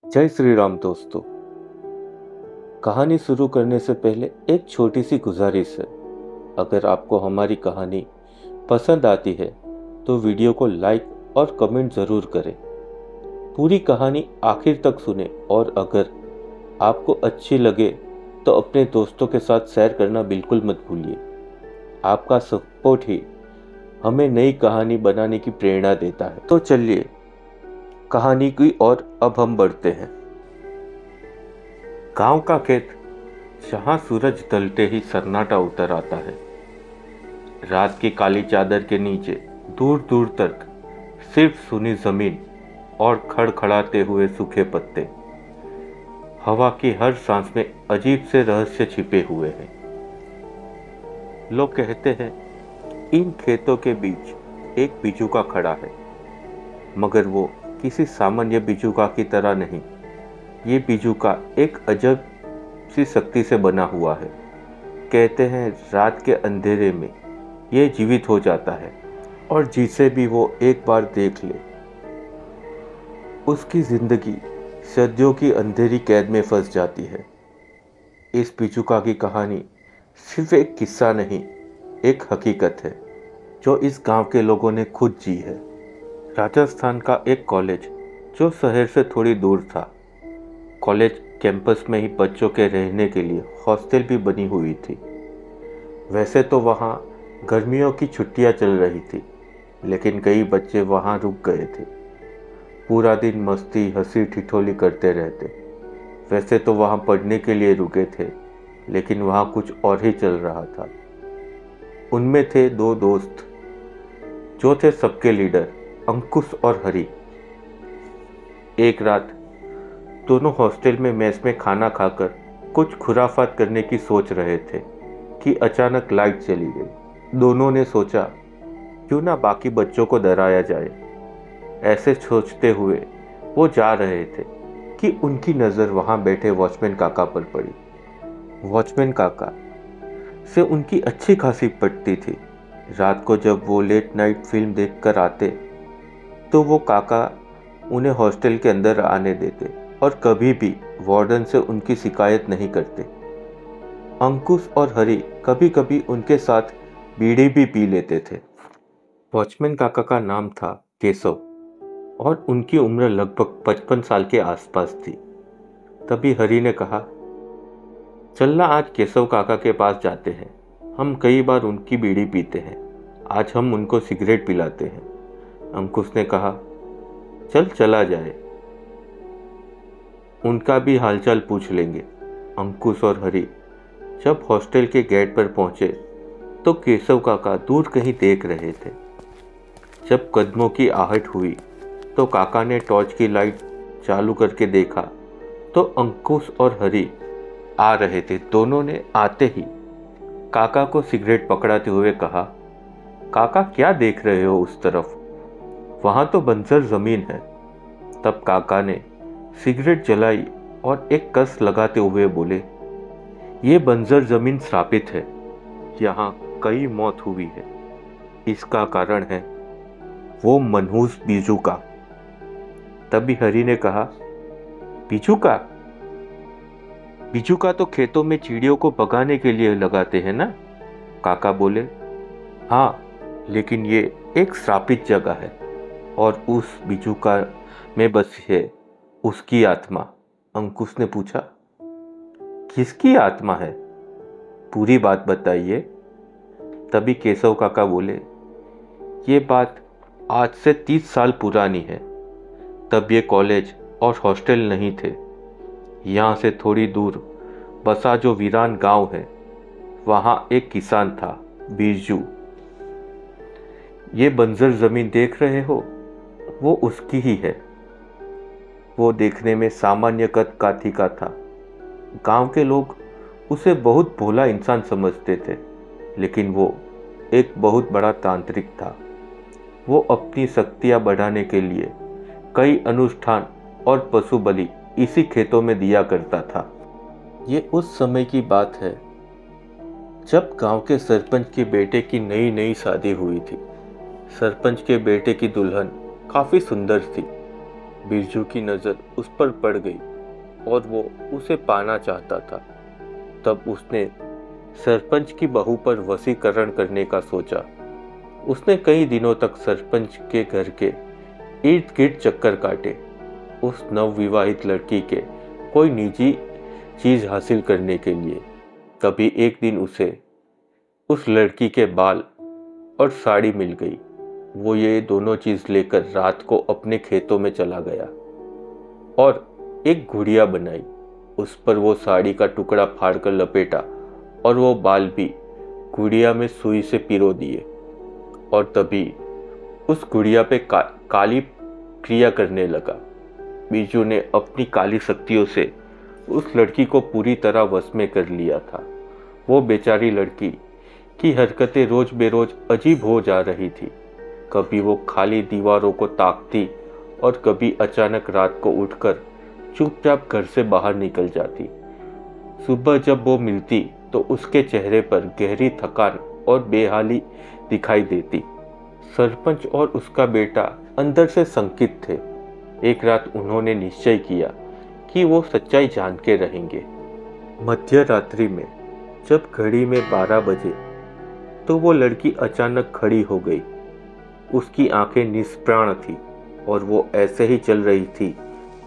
जय श्री राम दोस्तों। कहानी शुरू करने से पहले एक छोटी सी गुजारिश है। अगर आपको हमारी कहानी पसंद आती है तो वीडियो को लाइक और कमेंट ज़रूर करें। पूरी कहानी आखिर तक सुने और अगर आपको अच्छी लगे तो अपने दोस्तों के साथ शेयर करना बिल्कुल मत भूलिए। आपका सपोर्ट ही हमें नई कहानी बनाने की प्रेरणा देता है। तो चलिए कहानी की ओर अब हम बढ़ते हैं। गांव का खेत, जहां सूरज ढलते ही सन्नाटा उतर आता है। रात की काली चादर के नीचे दूर दूर तक सिर्फ सुनी जमीन और खड़खड़ाते हुए सूखे पत्ते। हवा की हर सांस में अजीब से रहस्य छिपे हुए हैं। लोग कहते हैं इन खेतों के बीच एक बिचूका खड़ा है, मगर वो किसी सामान्य बिचूका की तरह नहीं। ये बिचूका एक अजब सी शक्ति से बना हुआ है। कहते हैं रात के अंधेरे में ये जीवित हो जाता है और जिसे भी वो एक बार देख ले उसकी जिंदगी सदियों की अंधेरी कैद में फंस जाती है। इस बिचूका की कहानी सिर्फ एक किस्सा नहीं, एक हकीकत है जो इस गांव के लोगों ने खुद जी है। राजस्थान का एक कॉलेज जो शहर से थोड़ी दूर था। कॉलेज कैंपस में ही बच्चों के रहने के लिए हॉस्टल भी बनी हुई थी। वैसे तो वहाँ गर्मियों की छुट्टियाँ चल रही थी, लेकिन कई बच्चे वहाँ रुक गए थे। पूरा दिन मस्ती हंसी ठिठोली करते रहते। वैसे तो वहाँ पढ़ने के लिए रुके थे, लेकिन वहाँ कुछ और ही चल रहा था। उनमें थे दो दोस्त जो थे सबके लीडर, अंकुश और हरी। एक रात दोनों हॉस्टल में मेस में खाना खाकर कुछ खुराफात करने की सोच रहे थे कि अचानक लाइट चली गई। दोनों ने सोचा क्यों ना बाकी बच्चों को डराया जाए। ऐसे सोचते हुए वो जा रहे थे कि उनकी नज़र वहाँ बैठे वॉचमैन काका पर पड़ी। वॉचमैन काका से उनकी अच्छी खासी पटती थी। रात को जब वो लेट नाइट फिल्म देखकर आते तो वो काका उन्हें हॉस्टल के अंदर आने देते और कभी भी वार्डन से उनकी शिकायत नहीं करते। अंकुश और हरी कभी कभी उनके साथ बीड़ी भी पी लेते थे। वॉचमैन काका का नाम था केशव और उनकी उम्र लगभग 55 साल के आसपास थी। तभी हरी ने कहा, चलना आज केशव काका के पास जाते हैं। हम कई बार उनकी बीड़ी पीते हैं, आज हम उनको सिगरेट पिलाते हैं। अंकुश ने कहा, चल चला जाए, उनका भी हालचाल पूछ लेंगे। अंकुश और हरी जब हॉस्टल के गेट पर पहुंचे तो केशव काका दूर कहीं देख रहे थे। जब कदमों की आहट हुई तो काका ने टॉर्च की लाइट चालू करके देखा तो अंकुश और हरी आ रहे थे। दोनों ने आते ही काका को सिगरेट पकड़ाते हुए कहा, काका क्या देख रहे हो उस तरफ, वहां तो बंजर जमीन है। तब काका ने सिगरेट जलाई और एक कस लगाते हुए बोले, ये बंजर जमीन श्रापित है, यहाँ कई मौत हुई है। इसका कारण है वो मनहूस बिचूका। तभी हरी ने कहा, बिचूका? बिचूका तो खेतों में चिड़ियों को भगाने के लिए लगाते हैं ना? काका बोले, हाँ, लेकिन ये एक श्रापित जगह है और उस बिचूका में बसी है उसकी आत्मा। अंकुश ने पूछा, किसकी आत्मा है? पूरी बात बताइए। तभी केशव काका बोले, ये बात आज से 30 साल पुरानी है। तब ये कॉलेज और हॉस्टल नहीं थे। यहाँ से थोड़ी दूर बसा जो वीरान गांव है, वहाँ एक किसान था, बिरजू। ये बंजर जमीन देख रहे हो, वो उसकी ही है। वो देखने में सामान्य कद काठी का था। गांव के लोग उसे बहुत भोला इंसान समझते थे, लेकिन वो एक बहुत बड़ा तांत्रिक था। वो अपनी शक्तियां बढ़ाने के लिए कई अनुष्ठान और पशु बलि इसी खेतों में दिया करता था। ये उस समय की बात है जब गांव के सरपंच के बेटे की नई नई शादी हुई थी। सरपंच के बेटे की दुल्हन काफ़ी सुंदर थी। बिरजू की नज़र उस पर पड़ गई और वो उसे पाना चाहता था। तब उसने सरपंच की बहू पर वशीकरण करने का सोचा। उसने कई दिनों तक सरपंच के घर के इर्द गिर्द चक्कर काटे, उस नवविवाहित लड़की के कोई निजी चीज हासिल करने के लिए। तभी एक दिन उसे उस लड़की के बाल और साड़ी मिल गई। वो ये दोनों चीज लेकर रात को अपने खेतों में चला गया और एक गुड़िया बनाई। उस पर वो साड़ी का टुकड़ा फाड़कर लपेटा और वो बाल भी गुड़िया में सुई से पिरो दिए। और तभी उस गुड़िया पे काली क्रिया करने लगा। बिरजू ने अपनी काली शक्तियों से उस लड़की को पूरी तरह वश में कर लिया था। वो बेचारी लड़की की हरकतें रोज बेरोज अजीब हो जा रही थी। कभी वो खाली दीवारों को ताकती और कभी अचानक रात को उठकर चुपचाप घर से बाहर निकल जाती। सुबह जब वो मिलती तो उसके चेहरे पर गहरी थकान और बेहाली दिखाई देती। सरपंच और उसका बेटा अंदर से शंकित थे। एक रात उन्होंने निश्चय किया कि वो सच्चाई जान के रहेंगे। मध्य रात्रि में जब घड़ी में 12 बजे तो वो लड़की अचानक खड़ी हो गई। उसकी आंखें निष्प्राण थी और वो ऐसे ही चल रही थी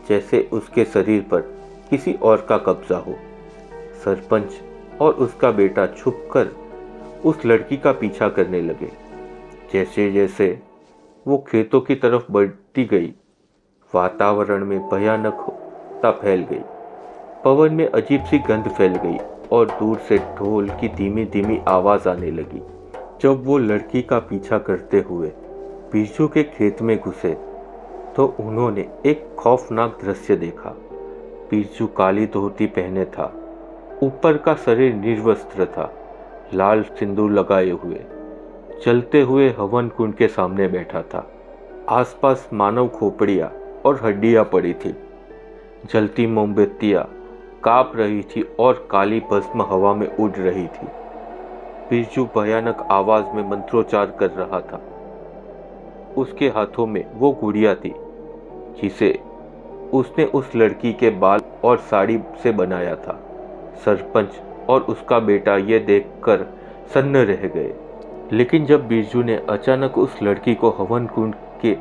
जैसे उसके शरीर पर किसी और का कब्जा हो। सरपंच और उसका बेटा छुपकर उस लड़की का पीछा करने लगे। जैसे जैसे वो खेतों की तरफ बढ़ती गई, वातावरण में भयानकता फैल गई। पवन में अजीब सी गंध फैल गई और दूर से ढोल की धीमी धीमी आवाज आने लगी। जब वो लड़की का पीछा करते हुए बिरजू के खेत में घुसे तो उन्होंने एक खौफनाक दृश्य देखा। बिरजू काली धोती पहने था, ऊपर का शरीर निर्वस्त्र था, लाल सिंदूर लगाए हुए चलते हुए हवन कुंड के सामने बैठा था। आसपास मानव खोपड़ियां और हड्डियां पड़ी थी। जलती मोमबत्तियां कांप रही थी और काली भस्म हवा में उड़ रही थी। बिरजू भयानक आवाज में मंत्रोच्चार कर रहा था। उसके हाथों में वो गुड़िया थी जिसे उसने उस लड़की के बाल और साड़ी से बनाया था। सरपंच और उसका बेटा ये देखकर सन्न रह गए। लेकिन जब बिरजू ने अचानक उस लड़की को हवन कुंड के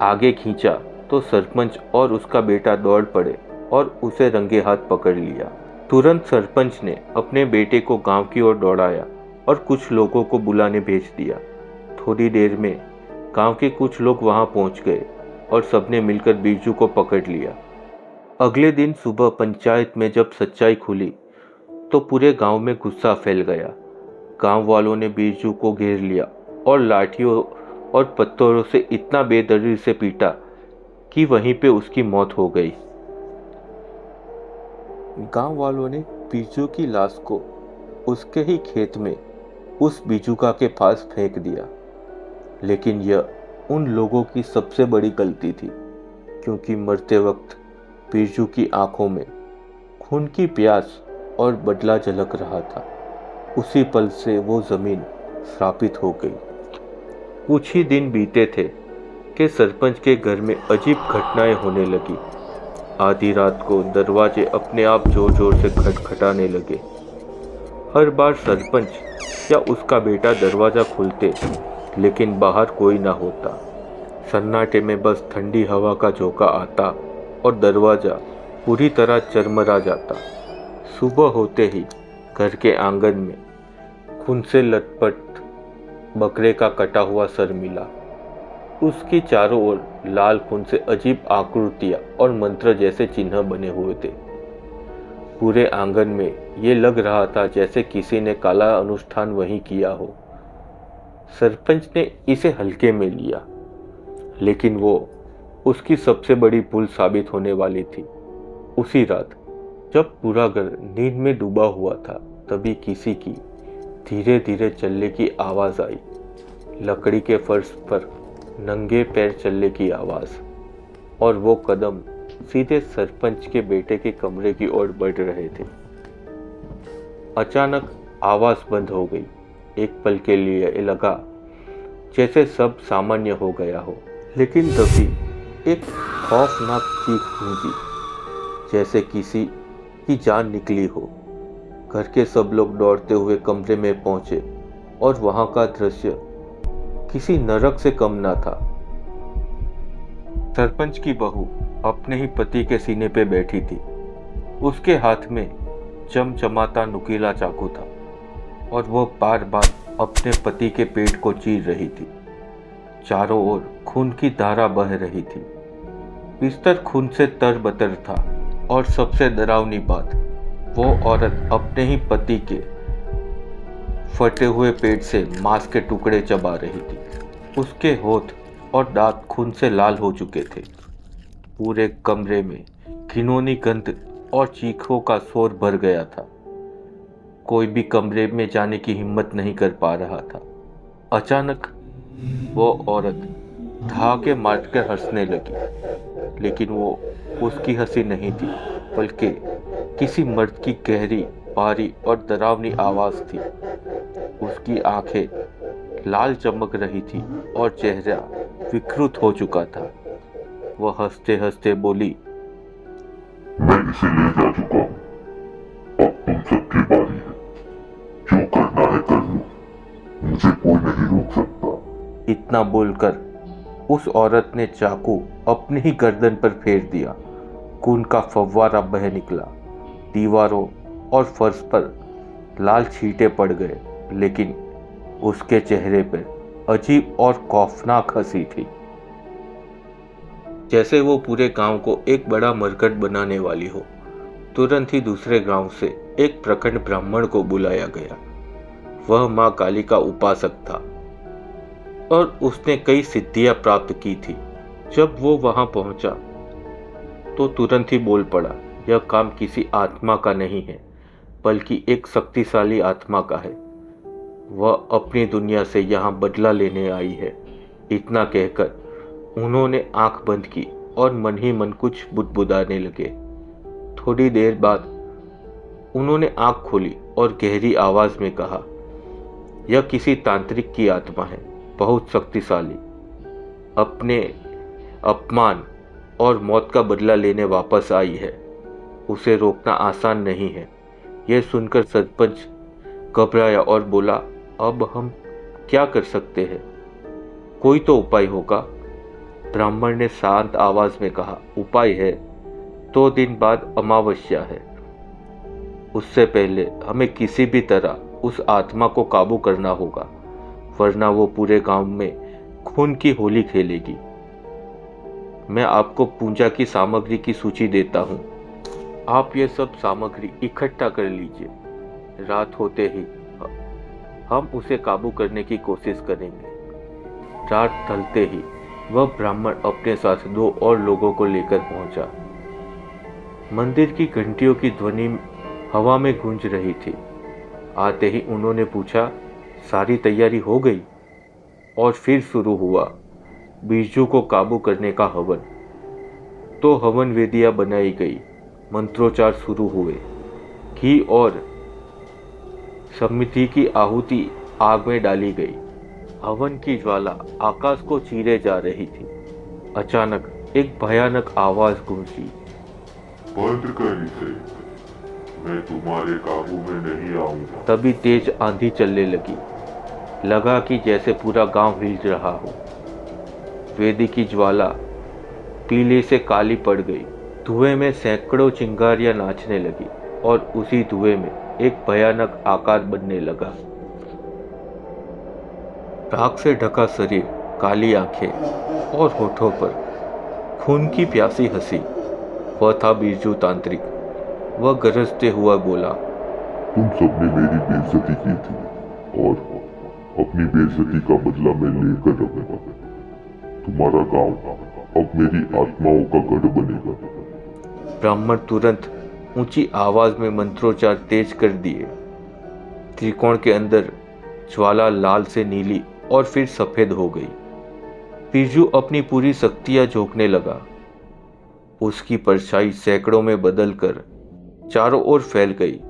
आगे खींचा तो सरपंच और उसका बेटा दौड़ पड़े और उसे रंगे हाथ पकड़ लिया। तुरंत सरपंच ने अपने बेटे को गांव की ओर दौड़ाया और कुछ लोगों को बुलाने भेज दिया। थोड़ी देर में गांव के कुछ लोग वहां पहुंच गए और सबने मिलकर बिरजू को पकड़ लिया। अगले दिन सुबह पंचायत में जब सच्चाई खुली तो पूरे गांव में गुस्सा फैल गया। गांव वालों ने बिरजू को घेर लिया और लाठियों और पत्थरों से इतना बेदर्दी से पीटा कि वहीं पे उसकी मौत हो गई। गांव वालों ने बिरजू की लाश को उसके ही खेत में उस बिजुका के पास फेंक दिया। लेकिन यह उन लोगों की सबसे बड़ी गलती थी, क्योंकि मरते वक्त बिरजू की आंखों में खून की प्यास और बदला झलक रहा था। उसी पल से वो जमीन श्रापित हो गई। कुछ ही दिन बीते थे कि सरपंच के घर में अजीब घटनाएं होने लगी। आधी रात को दरवाजे अपने आप जोर जोर से खटखटाने लगे। हर बार सरपंच या उसका बेटा दरवाजा खोलते, लेकिन बाहर कोई ना होता। सन्नाटे में बस ठंडी हवा का झोंका आता और दरवाजा पूरी तरह चरमरा जाता। सुबह होते ही घर के आंगन में खून से लथपथ बकरे का कटा हुआ सर मिला। उसकी चारों ओर लाल खून से अजीब आकृतियां और मंत्र जैसे चिन्ह बने हुए थे। पूरे आंगन में ये लग रहा था जैसे किसी ने काला अनुष्ठान वहीं किया हो। सरपंच ने इसे हल्के में लिया, लेकिन वो उसकी सबसे बड़ी भूल साबित होने वाली थी। उसी रात जब पूरा घर नींद में डूबा हुआ था, तभी किसी की धीरे धीरे चलने की आवाज आई। लकड़ी के फर्श पर नंगे पैर चलने की आवाज, और वो कदम सीधे सरपंच के बेटे के कमरे की ओर बढ़ रहे थे। अचानक आवाज बंद हो गई। एक पल के लिए लगा जैसे सब सामान्य हो गया हो, लेकिन तभी एक खौफनाक चीख गूंजी, जैसे किसी की जान निकली हो। घर के सब लोग दौड़ते हुए कमरे में पहुंचे और वहां का दृश्य किसी नरक से कम ना था। सरपंच की बहू अपने ही पति के सीने पे बैठी थी। उसके हाथ में चमचमाता नुकीला चाकू था और वह बार बार अपने पति के पेट को चीर रही थी। चारों ओर खून की धारा बह रही थी। बिस्तर खून से तरबतर था और सबसे डरावनी बात, वो औरत अपने ही पति के फटे हुए पेट से मांस के टुकड़े चबा रही थी। उसके होठ और दांत खून से लाल हो चुके थे। पूरे कमरे में घिनौनी गंध और चीखों का शोर भर गया था। कोई भी कमरे में जाने की हिम्मत नहीं कर पा रहा था। अचानक वो औरत ठहाके मारकर हंसने लगी, लेकिन वो उसकी हंसी नहीं थी, बल्कि किसी मर्द की गहरी, भारी और डरावनी आवाज थी। उसकी आंखें लाल चमक रही थी और चेहरा विकृत हो चुका था। वह हंसते हंसते बोली, मैं इसे ले जा चुका हूँ, अब तुम सबकी बारी है। जो करना है कर लो, मुझे कोई नहीं रोक सकता। इतना बोलकर उस औरत ने चाकू अपनी ही गर्दन पर फेर दिया। खून का फव्वारा बह निकला। दीवारों और फर्श पर लाल छींटे पड़ गए, लेकिन उसके चेहरे पर अजीब और खौफनाक हंसी थी, जैसे वो पूरे गांव को एक बड़ा मरकट बनाने वाली हो। तुरंत ही दूसरे गांव से एक प्रखंड ब्राह्मण को बुलाया गया। वह मां काली का उपासक था और उसने कई सिद्धियां प्राप्त की थी। जब वो वहां पहुंचा तो तुरंत ही बोल पड़ा, यह काम किसी आत्मा का नहीं है, बल्कि एक शक्तिशाली आत्मा का है। वह अपनी दुनिया से यहाँ बदला लेने आई है। इतना कहकर उन्होंने आंख बंद की और मन ही मन कुछ बुदबुदाने लगे। थोड़ी देर बाद उन्होंने आंख खोली और गहरी आवाज में कहा, यह किसी तांत्रिक की आत्मा है, बहुत शक्तिशाली। अपने अपमान और मौत का बदला लेने वापस आई है। उसे रोकना आसान नहीं है। यह सुनकर सरपंच घबराया और बोला, अब हम क्या कर सकते हैं? कोई तो उपाय होगा। ब्राह्मण ने शांत आवाज में कहा, उपाय है। 2 दिन बाद अमावस्या है। उससे पहले हमें किसी भी तरह उस आत्मा को काबू करना होगा, वरना वो पूरे गांव में खून की होली खेलेगी। मैं आपको पूजा की सामग्री की सूची देता हूँ। आप ये सब सामग्री इकट्ठा कर लीजिए। रात होते ही हम उसे काबू करने की कोशिश करेंगे। रात ढलते ही वह ब्राह्मण अपने साथ 2 और लोगों को लेकर पहुंचा। मंदिर की घंटियों की ध्वनि हवा में गूंज रही थी। आते ही उन्होंने पूछा, सारी तैयारी हो गई? और फिर शुरू हुआ बिरजू को काबू करने का हवन। तो हवन वेदियां बनाई गई, मंत्रोच्चार शुरू हुए। घी और समिति की आहुति आग में डाली गई। हवन की ज्वाला आकाश को चीरे जा रही थी। अचानक एक भयानक आवाज गूंजी, बंद कर इसे, मैं तुम्हारे काबू में नहीं आऊंगा। तभी तेज आंधी चलने लगी। लगा कि जैसे पूरा गांव हिल रहा हो। वेदी की ज्वाला पीले से काली पड़ गई। धुएं में सैकड़ों चिंगारियां नाचने लगी और उसी धुएं में एक भयानक आकार बनने लगा। राख से ढका शरीर, काली आंखें और होठों पर खून की प्यासी हंसी। वह था बिरजू तांत्रिक। वह गरजते हुआ बोला, तुम सबने मेरी बेइज्जती की थी और अपनी बेइज्जती का बदला मैं लेकर रहूंगा। तुम्हारा गांव अब मेरी आत्माओं का गढ़ बनेगा। ब्राह्मण तुरंत ऊंची आवाज में मंत्रोच्चार तेज कर दिए। त्रिकोण के अंदर ज्वाला लाल से नीली और फिर सफेद हो गई। बिरजू अपनी पूरी शक्तियां झोंकने लगा। उसकी परछाई सैकड़ों में बदलकर चारों ओर फैल गई।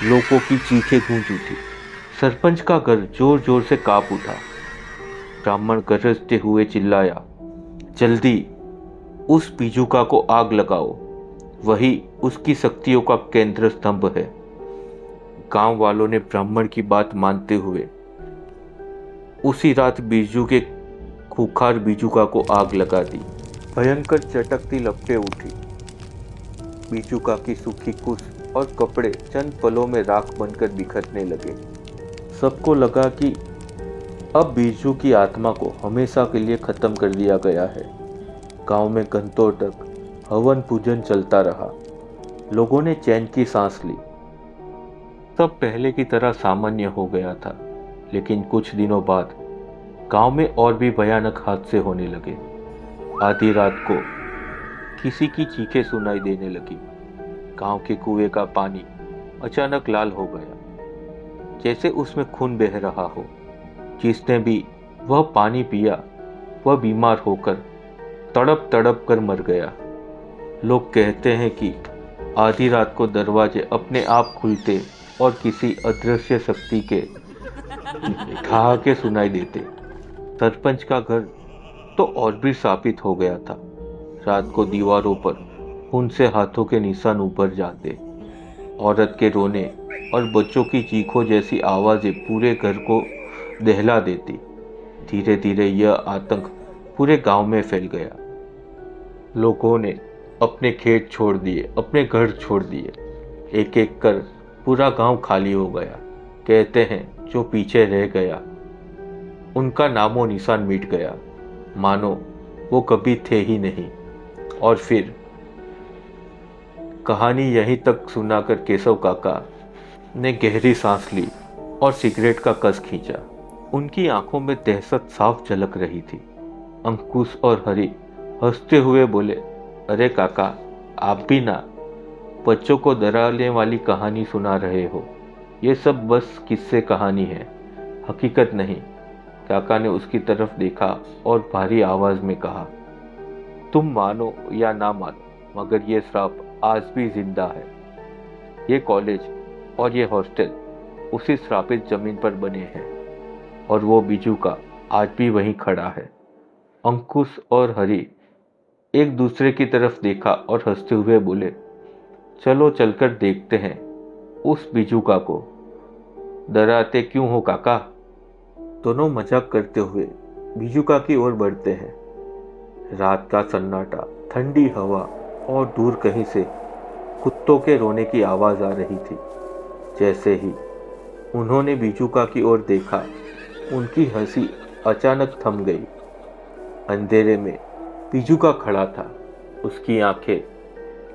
लोगों की चीखें गूंज उठी। सरपंच का घर जोर जोर से कांप उठा। ब्राह्मण गरजते हुए चिल्लाया, जल्दी उस बीजुका को आग लगाओ, वही उसकी शक्तियों का केंद्र स्तंभ है। गांव वालों ने ब्राह्मण की बात मानते हुए उसी रात बिरजू के खूंखार बीजुका को आग लगा दी। भयंकर चटकती लपटें उठी। बीजुका की सूखी कुश और कपड़े चंद पलों में राख बनकर बिखरने लगे। सबको लगा कि अब बिरजू की आत्मा को हमेशा के लिए खत्म कर दिया गया है। गांव में घंटों तक हवन पूजन चलता रहा। लोगों ने चैन की सांस ली। सब पहले की तरह सामान्य हो गया था, लेकिन कुछ दिनों बाद गांव में और भी भयानक हादसे होने लगे। आधी रात को किसी की चीखें सुनाई देने लगी। गांव के कुएं का पानी अचानक लाल हो गया, जैसे उसमें खून बह रहा हो। जिसने भी वह पानी पिया वह बीमार होकर तड़प तड़प कर मर गया। लोग कहते हैं कि आधी रात को दरवाजे अपने आप खुलते और किसी अदृश्य शक्ति के ठहाके सुनाई देते। सरपंच का घर तो और भी स्थापित हो गया था। रात को दीवारों पर खून से हाथों के निशान उभर जाते। औरत के रोने और बच्चों की चीखों जैसी आवाजें पूरे घर को दहला देती। धीरे धीरे यह आतंक पूरे गांव में फैल गया। लोगों ने अपने खेत छोड़ दिए, अपने घर छोड़ दिए। एक एक कर पूरा गांव खाली हो गया। कहते हैं जो पीछे रह गया उनका नामो निशान मिट गया, मानो वो कभी थे ही नहीं। और फिर कहानी यहीं तक सुनाकर केशव काका ने गहरी सांस ली और सिगरेट का कस खींचा। उनकी आंखों में दहशत साफ झलक रही थी। अंकुश और हरि हंसते हुए बोले, अरे काका, आप भी ना बच्चों को डराने वाली कहानी सुना रहे हो। ये सब बस किस्से कहानी है, हकीकत नहीं। काका ने उसकी तरफ देखा और भारी आवाज में कहा, तुम मानो या ना मानो, मगर ये श्राप आज भी जिंदा है। ये कॉलेज और ये हॉस्टल उसी श्रापित जमीन पर बने हैं और वो बीजुका आज भी वहीं खड़ा है। अंकुश और हरि एक दूसरे की तरफ देखा और हंसते हुए बोले, चलो चलकर देखते हैं उस बीजुका को। डराते क्यों हो काका? दोनों मजाक करते हुए बीजुका की ओर बढ़ते हैं। रात का सन्नाटा, ठंडी हवा और दूर कहीं से कुत्तों के रोने की आवाज आ रही थी। जैसे ही उन्होंने बीजुका की ओर देखा, उनकी हंसी अचानक थम गई। अंधेरे में बीजुका खड़ा था। उसकी आंखें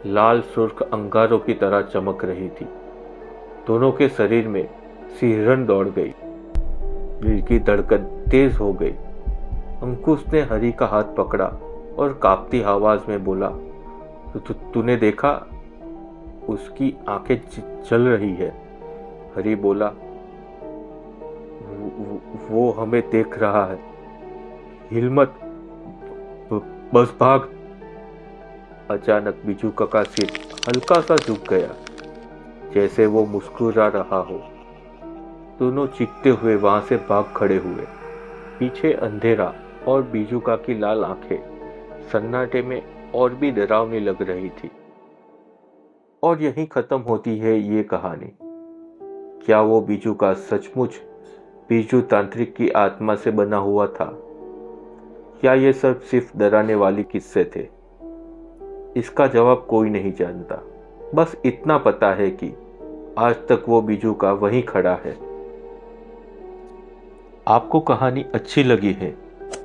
लाल सुर्ख अंगारों की तरह चमक रही थी। दोनों के शरीर में सिहरन दौड़ गई। दिल की धड़कन तेज हो गई। अंकुश ने हरि का हाथ पकड़ा और कांपती आवाज में बोला, तूने देखा? उसकी आंखें जल रही है। हरि बोला, वो हमें देख रहा है। हिल मत, बस भाग। अचानक बीजुका का सिर हल्का सा झुक गया, जैसे वो मुस्कुरा रहा हो। दोनों चीखते हुए वहां से भाग खड़े हुए। पीछे अंधेरा और बीजुका की लाल आंखें सन्नाटे में और भी डरावनी लग रही थी। और यहीं खत्म होती है ये कहानी। क्या वो बीजुका सचमुच बीजू तांत्रिक की आत्मा से बना हुआ था, या ये सब सिर्फ डराने वाले किस्से थे? इसका जवाब कोई नहीं जानता। बस इतना पता है कि आज तक वो बीजुका वहीं खड़ा है। आपको कहानी अच्छी लगी है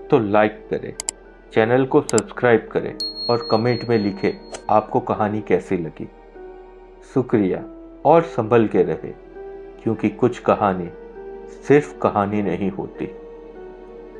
तो लाइक करें, चैनल को सब्सक्राइब करें और कमेंट में लिखें आपको कहानी कैसी लगी। शुक्रिया और संभल के रहे, क्योंकि कुछ कहानी सिर्फ कहानी नहीं होती।